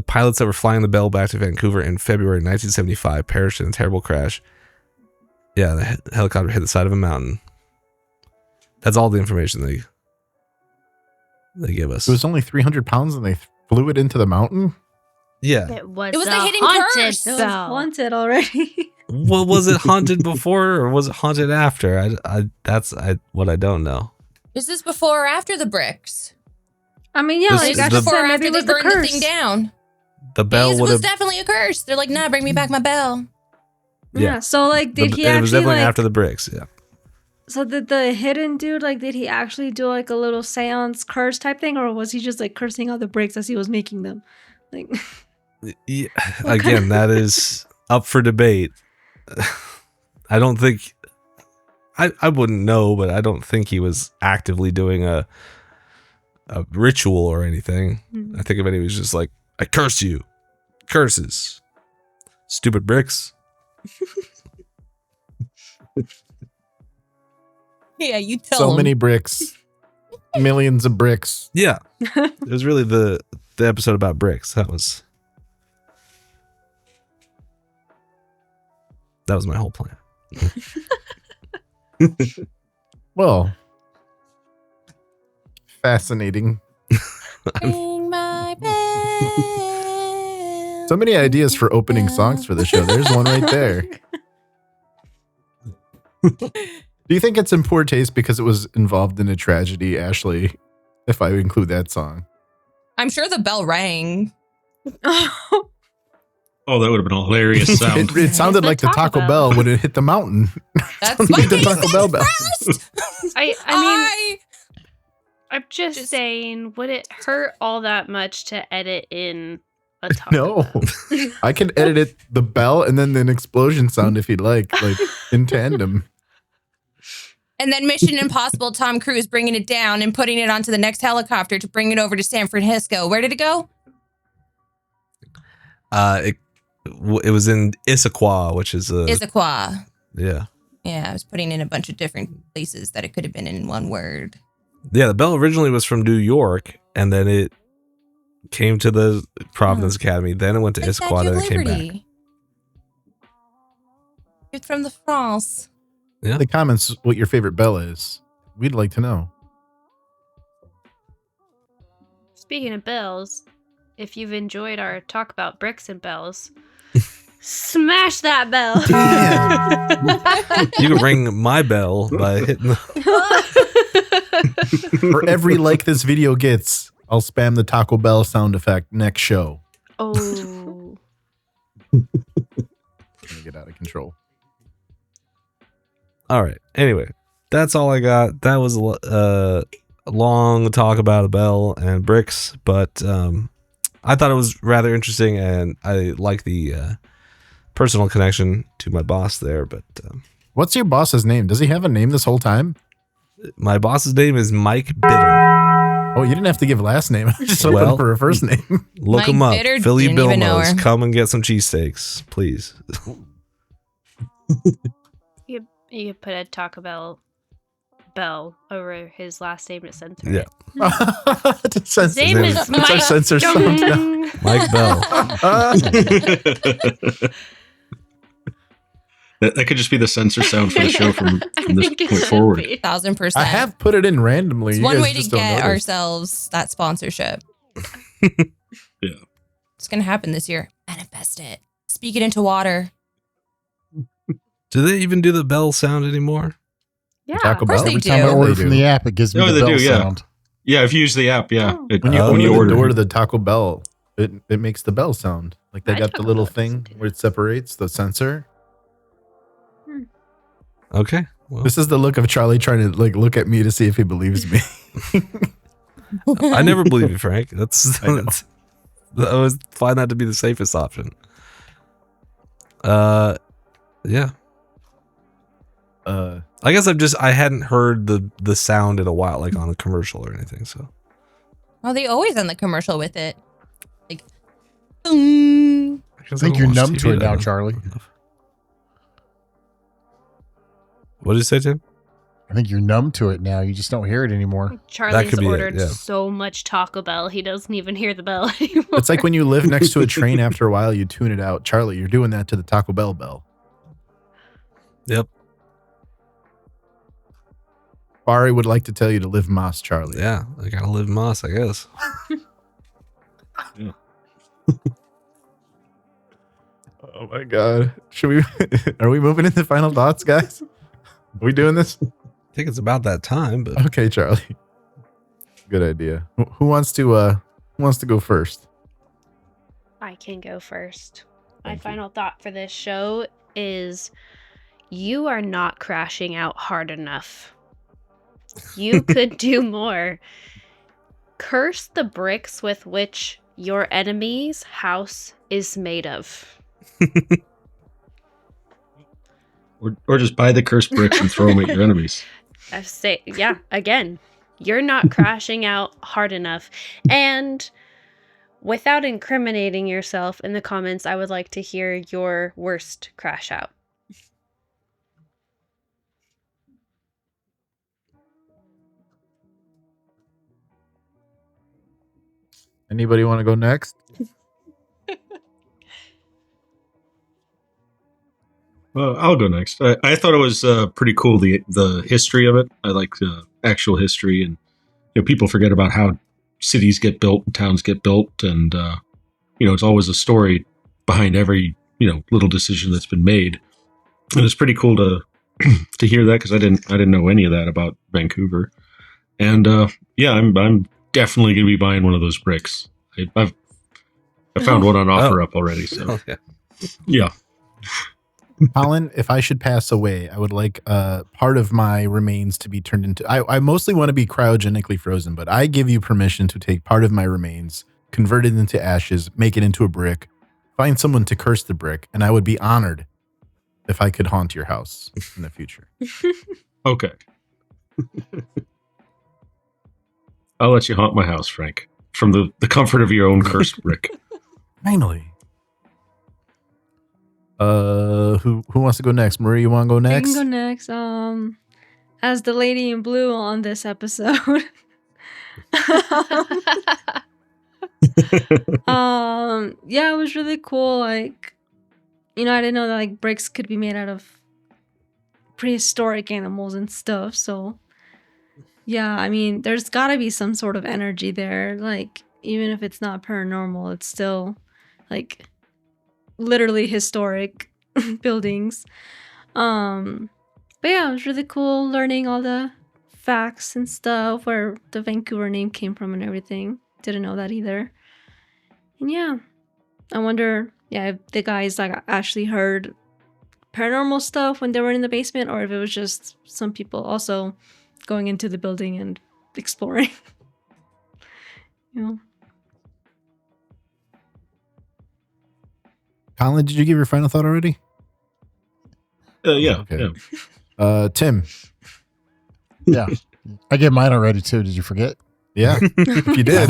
pilots that were flying the bell back to Vancouver in February 1975 perished in a terrible crash. Yeah, the helicopter hit the side of a mountain. That's all the information they give us. It was only 300 pounds and they flew it into the mountain? Yeah. It was the hidden haunted curse. It was bell. haunted already. Well, was it haunted before or was it haunted after? That's what I don't know. Is this before or after the bricks? I mean, yeah, This like is I the- just Before said, or maybe after it they was the burned the curse. thing down? The bell This would was have. definitely a curse. They're like, nah, bring me back my bell. Yeah. So like, did he It was actually definitely like? after the bricks. Yeah. So did the hidden dude like? Did he actually do like a little seance curse type thing, or was he just like cursing out the bricks as he was making them? Like, Yeah, What again, kind of- that is up for debate. I don't think I wouldn't know, but I don't think he was actively doing a ritual or anything. I think if he was just like, I curse you. Curses. Stupid bricks. Yeah, you tell So him. many bricks. Millions of bricks. Yeah. It was really the episode about bricks. That was my whole plan. Well, fascinating. Ring my bell. So many ideas for opening songs for the show. There's one right there. Do you think it's in poor taste because it was involved in a tragedy, Ashley, if I include that song? I'm sure the bell rang. Oh, that would have been a hilarious sound. It sounded the like the Taco Taco Bell when it hit the mountain. That's Sounded why like the they Taco said Bell bell. crust. I mean, I'm just saying, would it hurt all that much to edit in a Taco No. Bell? I can edit it, the bell and then an explosion sound if you'd like in tandem. And then Mission Impossible, Tom Cruise bringing it down and putting it onto the next helicopter to bring it over to San Francisco. Where did it go? It was in Issaquah, which is Issaquah. yeah. Yeah, I was putting in a bunch of different places that it could have been in one word. Yeah, the bell originally was from New York, and then it came to the Providence Academy. Then it went to Like Issaquah, Statue then of it came back. Liberty. It's from the France. In the comments what your favorite bell is. We'd like to know. Speaking of bells, if you've enjoyed our talk about bricks and bells, smash that bell. You can ring my bell by hitting the. For every like this video gets, I'll spam the Taco Bell sound effect next show. Oh. Gonna get out of control. All right. Anyway, that's all I got. That was a long talk about a bell and bricks, but I thought it was rather interesting, and I like the personal connection to my boss there. But What's your boss's name? Does he have a name this whole time? my boss's name is Mike Bitter. Oh, you didn't have to give last name. I was just looking Well, for a first name. Look Mike him up. Bitter? Philly Didn't even know Bilmos. her. Come and get some cheesesteaks, please. You could put a Taco Bell Bell over his last name to censor Yeah. it. His name is It's Mike our censor song now. Mike Bell. That could just be the censor sound for the show from this think it point should forward. be. 1,000%. I have put it in randomly. It's You one guys way to just don't get notice. ourselves that sponsorship. Yeah. It's going to happen this year. Manifest it. Speak it into water. Do they even do the bell sound anymore? Yeah. Taco Of course Bell? they Every do. time I order They from do. the app, it gives me Oh, the they bell do, yeah. sound. Yeah, if you use the app, yeah. Oh. When you Oh. open when you the order. door to the Taco Bell, it makes the bell sound. Like they My got the Taco little Bell thing doesn't do where it separates the sensor. Okay. Well, This is the look of Charlie trying to like look at me to see if he believes me. I never believe you, Frank. That's, I know. I always find that to be the safest option. Yeah. I guess I hadn't heard the sound in a while, like on a commercial or anything. So Well, they always end the commercial with it. Like, boom. I think you're numb to it now, Charlie. What did you say, Tim? I think you're numb to it now. You just don't hear it anymore. Charlie's could be it, ordered yeah. so much Taco Bell, he doesn't even hear the bell anymore. It's like when you live next to a train after a while, you tune it out. Charlie, you're doing that to the Taco Bell bell. Yep. Barry would like to tell you to live Moss, Charlie. Yeah, I gotta live Moss, I guess. Oh my God. Should we, are we moving into final thoughts, guys? Are we doing this? I think it's about that time, but Okay, Charlie. Good idea. Who wants to go first? I can go first. My Thank you. final thought for this show is you are not crashing out hard enough. You could do more. Curse the bricks with which your enemy's house is made of. Or just buy the cursed bricks and throw them at your enemies. I say, yeah, again, you're not crashing out hard enough. And without incriminating yourself in the comments, I would like to hear your worst crash out. Anybody want to go next? I'll go next. I thought it was pretty cool, the history of it. I like the actual history, and people forget about how cities get built and towns get built, and it's always a story behind every little decision that's been made. And it's pretty cool to to hear that, because I didn't know any of that about Vancouver. And I'm definitely going to be buying one of those bricks. I found one on OfferUp already. So oh, yeah. yeah. Colin, if I should pass away, I would like part of my remains to be turned into. I mostly want to be cryogenically frozen, but I give you permission to take part of my remains, convert it into ashes, make it into a brick, find someone to curse the brick, and I would be honored if I could haunt your house in the future. Okay. I'll let you haunt my house, Frank, from the comfort of your own cursed brick. Finally. Who wants to go next? Marie, you want to go I next? can go next. As the lady in blue on this episode. Yeah, it was really cool. Like, I didn't know that like bricks could be made out of prehistoric animals and stuff. So, yeah, I mean, there's got to be some sort of energy there. Like, even if it's not paranormal, it's still like literally historic buildings. But yeah, it was really cool learning all the facts and stuff, where the Vancouver name came from and everything. Didn't know that either. And yeah, I wonder, if the guys like actually heard paranormal stuff when they were in the basement, or if it was just some people also going into the building and exploring. Colin, did you give your final thought already? Yeah. Okay. Yeah. Tim. Yeah. I gave mine already too. Did you forget? Yeah. If you did.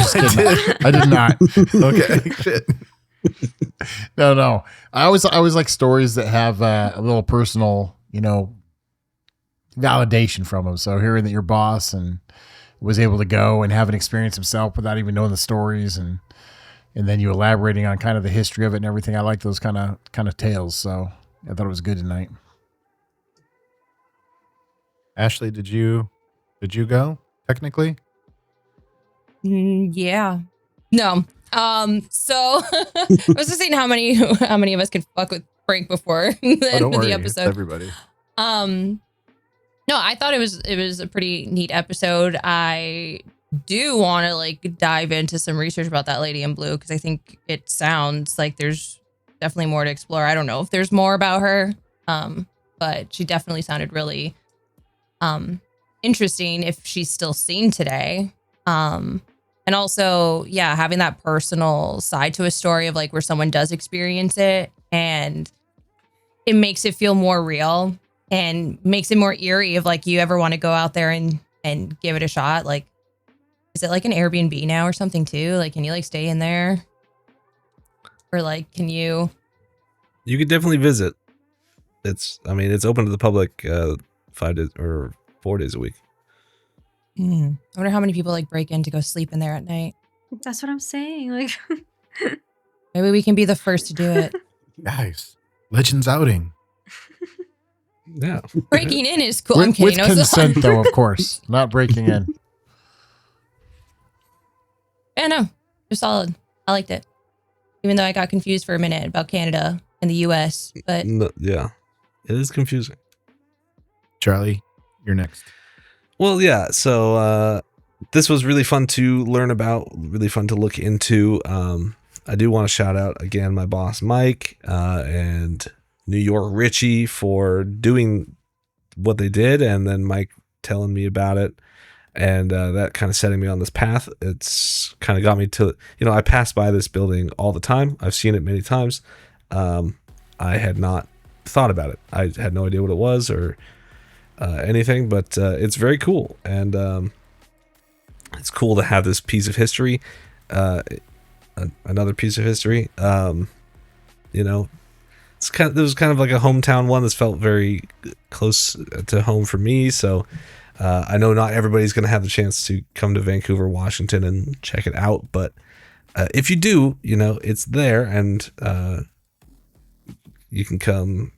I did not. Okay. Shit. No. I always like stories that have a little personal, validation from him. So hearing that your boss and was able to go and have an experience himself without even knowing the stories, and then you elaborating on kind of the history of it and everything. I like those kind of tales. So I thought it was good tonight. Ashley, did you go technically? Yeah. No. So I was just saying how many of us could fuck with Frank before the end of the episode. It's everybody. No, I thought it was a pretty neat episode. I do want to like dive into some research about that lady in blue, because I think it sounds like there's definitely more to explore. I don't know if there's more about her, but she definitely sounded really interesting if she's still seen today. And also, yeah, having that personal side to a story of like where someone does experience it, and it makes it feel more real and makes it more eerie if like you ever want to go out there and give it a shot. Like, is it like an Airbnb now or something too? Like, can you like stay in there? Or like, can you? You could definitely visit. It's open to the public 5 days or 4 days a week. I wonder how many people like break in to go sleep in there at night. That's what I'm saying. Like, maybe we can be the first to do it. Guys, Legends outing. Yeah. Breaking in is cool. With, I'm kidding. with consent, though, of course. Not breaking in. Yeah, no, it was solid. I liked it. Even though I got confused for a minute about Canada and the US, but No, yeah, it is confusing. Charlie, you're next. Well, yeah. So this was really fun to learn about, really fun to look into. I do want to shout out again my boss Mike and New York Richie for doing what they did, and then Mike telling me about it, and that kind of setting me on this path. It's kind of got me to, I pass by this building all the time. I've seen it many times. I had not thought about it. I had no idea what it was or anything, but it's very cool, and it's cool to have this piece of history, another piece of history. It was kind of like a hometown one. This felt very close to home for me. So I know not everybody's going to have the chance to come to Vancouver, Washington, and check it out. But if you do, it's there, and you can come,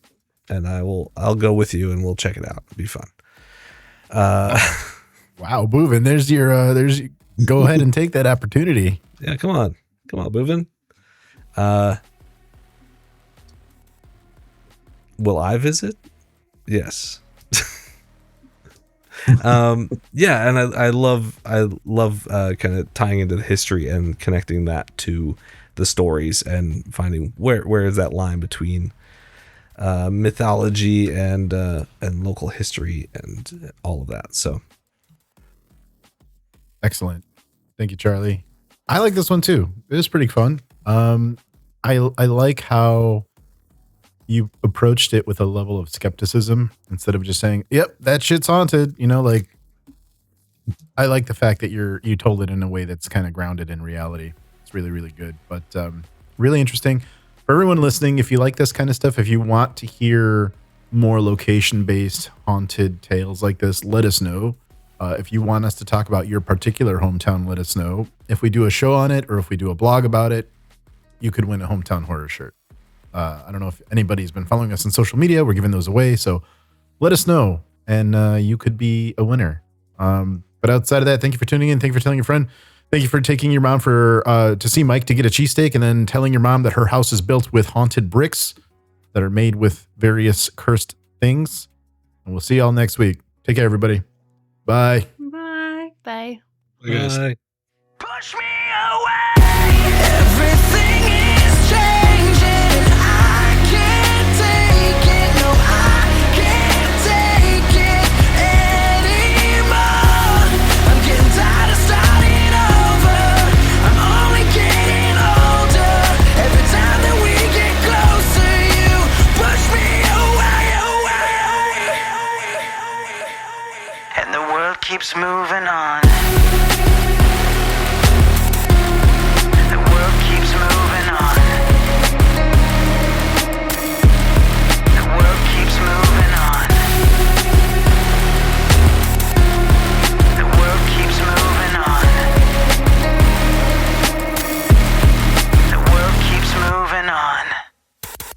and I'll go with you, and we'll check it out. It'll be fun. Wow, Boovin, there's your go ahead and take that opportunity. Yeah, come on, Boovin. Will I visit? Yes. Yeah, and I love kind of tying into the history and connecting that to the stories and finding where is that line between mythology and local history and all of that. So excellent. Thank you, Charlie. I like this one too. It was pretty fun. I like how you approached it with a level of skepticism instead of just saying, "Yep, that shit's haunted." Like, I like the fact that you told it in a way that's kind of grounded in reality. It's really, really good, but really interesting. For everyone listening, if you like this kind of stuff, if you want to hear more location-based haunted tales like this, let us know. If you want us to talk about your particular hometown, let us know. If we do a show on it or if we do a blog about it, you could win a hometown horror shirt. I don't know if anybody's been following us on social media. We're giving those away, so let us know, and you could be a winner. But outside of that, thank you for tuning in. Thank you for telling your friend. Thank you for taking your mom to see Mike to get a cheesesteak, and then telling your mom that her house is built with haunted bricks that are made with various cursed things. And we'll see y'all next week. Take care, everybody. Bye. bye. Bye. Bye, guys. bye.